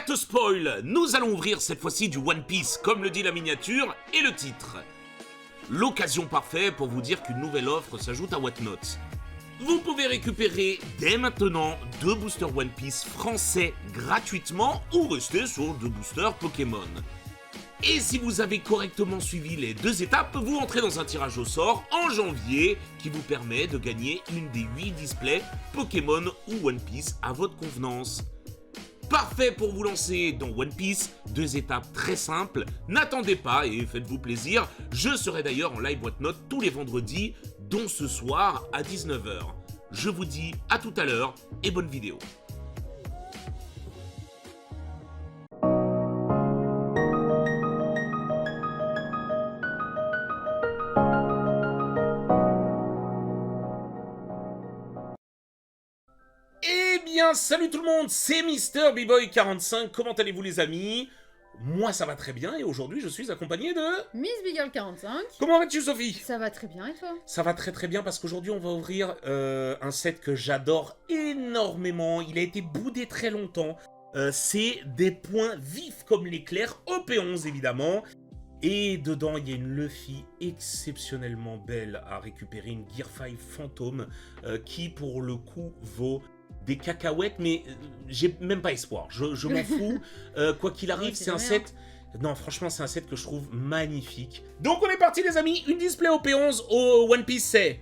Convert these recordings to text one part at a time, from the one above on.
Alerte spoil, nous allons ouvrir cette fois-ci du One Piece, comme le dit la miniature et le titre. L'occasion parfaite pour vous dire qu'une nouvelle offre s'ajoute à Whatnot. Vous pouvez récupérer dès maintenant 2 boosters One Piece français gratuitement ou rester sur 2 boosters Pokémon. Et si vous avez correctement suivi les 2 étapes, vous entrez dans un tirage au sort en janvier qui vous permet de gagner une des 8 displays Pokémon ou One Piece à votre convenance. Parfait pour vous lancer dans One Piece, 2 étapes très simples, n'attendez pas et faites-vous plaisir, je serai d'ailleurs en live Whatnot tous les vendredis, dont ce soir à 19 h. Je vous dis à tout à l'heure et bonne vidéo. Salut tout le monde, c'est Mister B-Boy45, comment allez-vous les amis? Moi ça va très bien et aujourd'hui je suis accompagné de... Miss Bigirl45. Comment vas-tu Sophie? Ça va très bien et toi? Ça va très bien parce qu'aujourd'hui on va ouvrir un set que j'adore énormément, il a été boudé très longtemps. C'est des points vifs comme l'éclair, OP11 évidemment. Et dedans, il y a une Luffy exceptionnellement belle à récupérer, une Gear 5 fantôme qui pour le coup vaut des cacahuètes, mais j'ai même pas espoir, je m'en fous, quoi qu'il arrive, c'est un set... Non, franchement, c'est un set que je trouve magnifique. Donc on est parti les amis, une display OP11 au One Piece, c'est...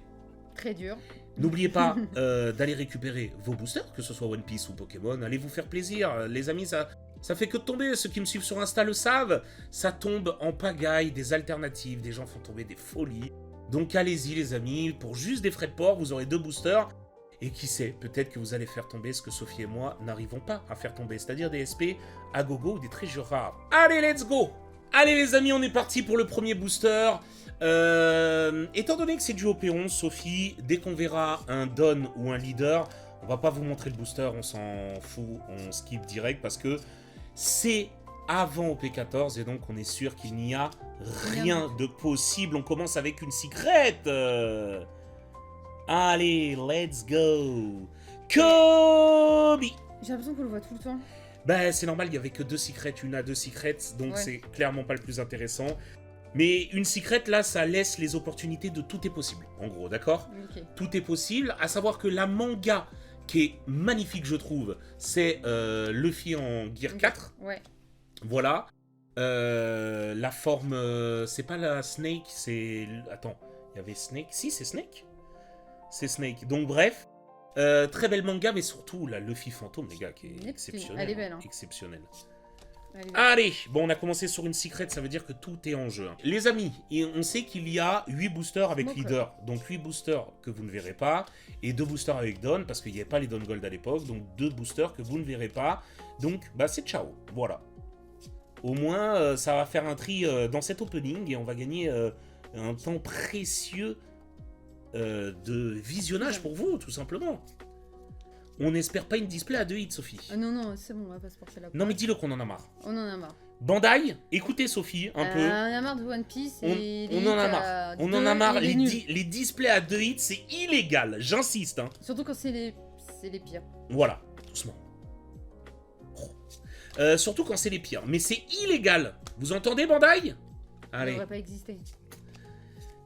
Très dur. N'oubliez pas d'aller récupérer vos boosters, que ce soit One Piece ou Pokémon, allez vous faire plaisir, les amis, ça fait que de tomber, ceux qui me suivent sur Insta le savent, ça tombe en pagaille, des alternatives, des gens font tomber des folies. Donc allez-y les amis, pour juste des frais de port, vous aurez 2 boosters. Et qui sait, peut-être que vous allez faire tomber ce que Sophie et moi n'arrivons pas à faire tomber, c'est-à-dire des SP à gogo ou des trésors rares. Allez, let's go! Allez les amis, on est parti pour le premier booster. Étant donné que c'est du OP11, Sophie, dès qu'on verra un Don ou un leader, on va pas vous montrer le booster, on s'en fout, on skip direct parce que c'est avant OP14 et donc on est sûr qu'il n'y a rien de possible. On commence avec une secrète. Allez, let's go! Kobe! J'ai l'impression qu'on le voit tout le temps. Bah, c'est normal, il n'y avait que 2 secrets, une à 2 secrets, donc c'est clairement pas le plus intéressant. Mais une secret, là, ça laisse les opportunités de tout est possible, en gros, d'accord? Okay. Tout est possible, à savoir que la manga, qui est magnifique, je trouve, c'est Luffy en Gear 4. Ouais. Voilà. La forme, c'est pas la Snake, c'est... Attends, il y avait Snake? Si, c'est Snake? C'est Snake. Donc bref, très belle manga, mais surtout la Luffy fantôme, les gars, qui est exceptionnelle. Elle est belle, hein. Exceptionnelle. Belle. Allez, bon, on a commencé sur une secret, ça veut dire que tout est en jeu. Les amis, et on sait qu'il y a 8 boosters avec leader. Donc 8 boosters que vous ne verrez pas, et 2 boosters avec Don, parce qu'il n'y avait pas les Don Gold à l'époque, donc 2 boosters que vous ne verrez pas. Donc, bah c'est ciao, voilà. Au moins, ça va faire un tri dans cet opening, et on va gagner un temps précieux de visionnage pour vous, tout simplement. On n'espère pas une display à 2 hits, Sophie. Non, c'est bon, on va pas se porter la poire. Non, mais dis-le qu'on en a marre. On en a marre. Bandai, écoutez Sophie, un peu. On en a marre de One Piece et on en a marre. On en a marre. Les displays à 2 hits, c'est illégal, j'insiste. Hein. Surtout quand c'est les pires. Voilà, doucement. Surtout quand c'est les pires. Mais c'est illégal. Vous entendez, Bandai? Allez. Ça devrait pas exister.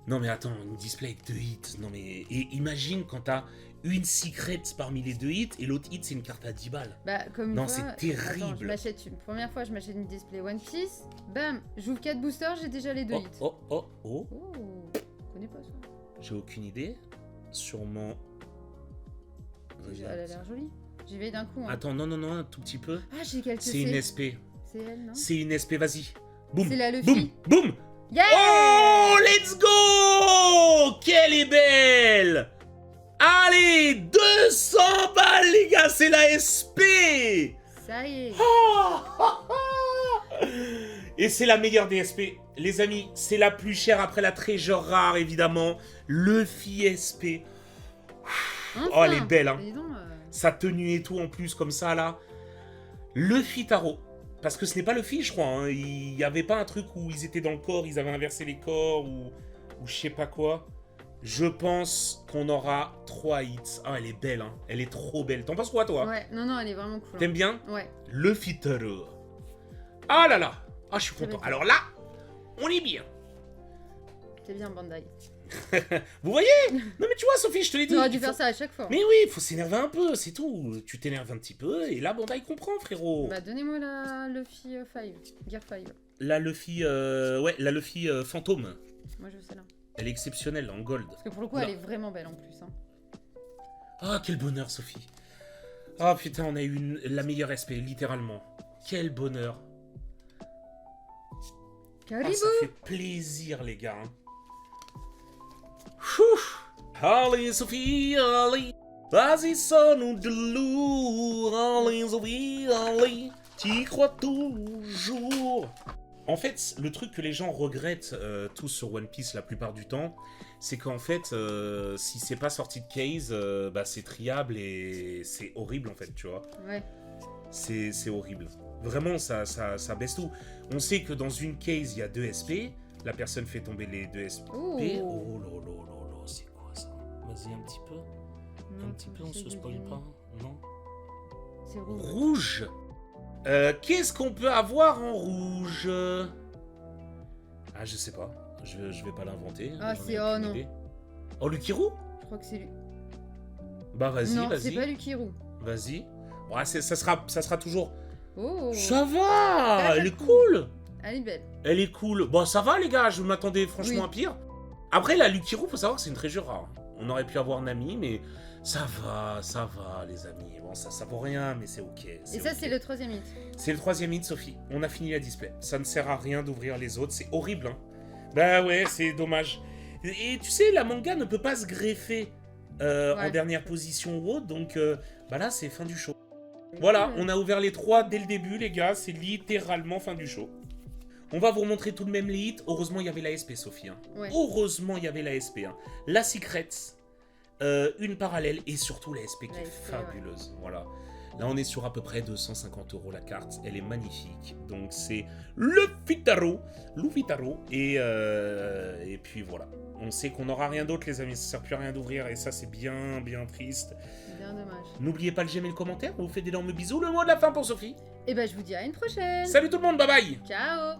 Non mais attends, une display avec 2 hits, non mais... Et imagine quand t'as une secret parmi les 2 hits, et l'autre hit c'est une carte à 10 balles. Bah comme non, quoi, c'est terrible. Attends, je m'achète une première fois, je m'achète une display One Piece, bam, j'ouvre 4 boosters, j'ai déjà les 2 hits. Oh. Oh, je connais pas ça. J'ai aucune idée, sûrement... Elle a l'air jolie. J'y vais d'un coup. Hein. Attends, non, un tout petit peu. Ah, j'ai quelques C'est une SP. C'est elle, non? C'est une SP, vas-y. Boum. C'est la Luffy. Boum. Yeah! Oh, let's go! Qu'elle est belle! Allez, 200 balles, les gars, c'est la SP! Ça y est. Et c'est la meilleure des SP. Les amis, c'est la plus chère après la trésor rare, évidemment. Luffy SP. Enfin, oh, elle est belle, hein. Donc, sa tenue et tout, en plus, comme ça, là. Luffy Taro. Parce que ce n'est pas Luffy, je crois. Hein. Il n'y avait pas un truc où ils étaient dans le corps, ils avaient inversé les corps, ou je sais pas quoi. Je pense qu'on aura 3 hits. Ah, elle est belle, hein. Elle est trop belle. T'en penses quoi, toi? Ouais, non, elle est vraiment cool. T'aimes bien? Ouais. Luffy Taro. Ah là là. Ah, je suis Ça va content. être- Alors là, on est bien. C'est bien, Bandai. Vous voyez? Non, mais tu vois, Sophie, je te l'ai dit. Tu aurais dû il faut- faire ça à chaque fois. Mais oui, il faut s'énerver un peu, c'est tout. Tu t'énerves un petit peu, et là, Bandai comprend, frérot. Bah, donnez-moi la Luffy 5. Gear 5. La Luffy, ouais, la Luffy fantôme. Moi, je veux celle-là. Elle est exceptionnelle, en gold. Parce que pour le coup, Oula. elle est vraiment belle en plus. Hein. Ah, quel bonheur, Sophie. Ah, putain, on a eu la meilleure SP, littéralement. Quel bonheur. Ah, Caribou! ça fait plaisir, les gars. Hein. Ouf. Allez, Sophie, allez. Vas-y, sonne de lourd. Allez, Sophie, allez. T'y crois toujours. En fait, le truc que les gens regrettent tous sur One Piece la plupart du temps, c'est qu'en fait, si c'est pas sorti de case, bah, c'est triable et c'est horrible, en fait, tu vois. Ouais. C'est horrible. Vraiment, ça baisse tout. On sait que dans une case, il y a 2 SP. La personne fait tomber les 2 SP. Oh. Oh là là là là, c'est quoi ça? Vas-y, un petit peu. Non, Un petit peu, on j'essaie se de spoil deviner. pas. Non. C'est rouge. Rouge. Qu'est-ce qu'on peut avoir en rouge? Ah, je sais pas. Je vais pas l'inventer. Ah, J'en ai c'est- aucune oh non. idée. Oh, Lukiru? Je crois que c'est lui. Bah, vas-y, Non, c'est vas-y. pas Lukiru. Vas-y. Ouais, ça sera toujours... Oh. Ça va! Ah, Elle est cool. cool! Elle est belle. Elle est cool. Bon, ça va, les gars, je m'attendais franchement Oui. à pire. Après, la Lukiru, faut savoir que c'est une treasure rare. On aurait pu avoir Nami, mais ça va, les amis. Bon, ça vaut rien, mais c'est ok. Et ça, ok. c'est le 3ème hit. C'est le 3ème hit, Sophie. On a fini la display. Ça ne sert à rien d'ouvrir les autres. C'est horrible, hein. Bah ouais, c'est dommage. Et tu sais, la manga ne peut pas se greffer en Ouais. dernière position ou autre, donc bah là, c'est fin du show. Voilà, on a ouvert les 3 dès le début, les gars. C'est littéralement fin du show. On va vous remontrer tout de même les hits. Heureusement, il y avait la SP, Sophie. Hein. Ouais. Heureusement, il y avait la SP. Hein. La Secrets, une parallèle et surtout la SP qui La est SP, fabuleuse. Voilà. Là, on est sur à peu près 250 € la carte. Elle est magnifique. Donc, c'est Luffy Taro. Et puis voilà. On sait qu'on n'aura rien d'autre, les amis. Ça sert plus à rien d'ouvrir. Et ça, c'est bien, bien triste. Bien dommage. N'oubliez pas de j'aime et le commentaire. On vous fait d'énormes bisous. Le mot de la fin pour Sophie. Et bah, je vous dis à une prochaine. Salut tout le monde. Bye bye. Ciao.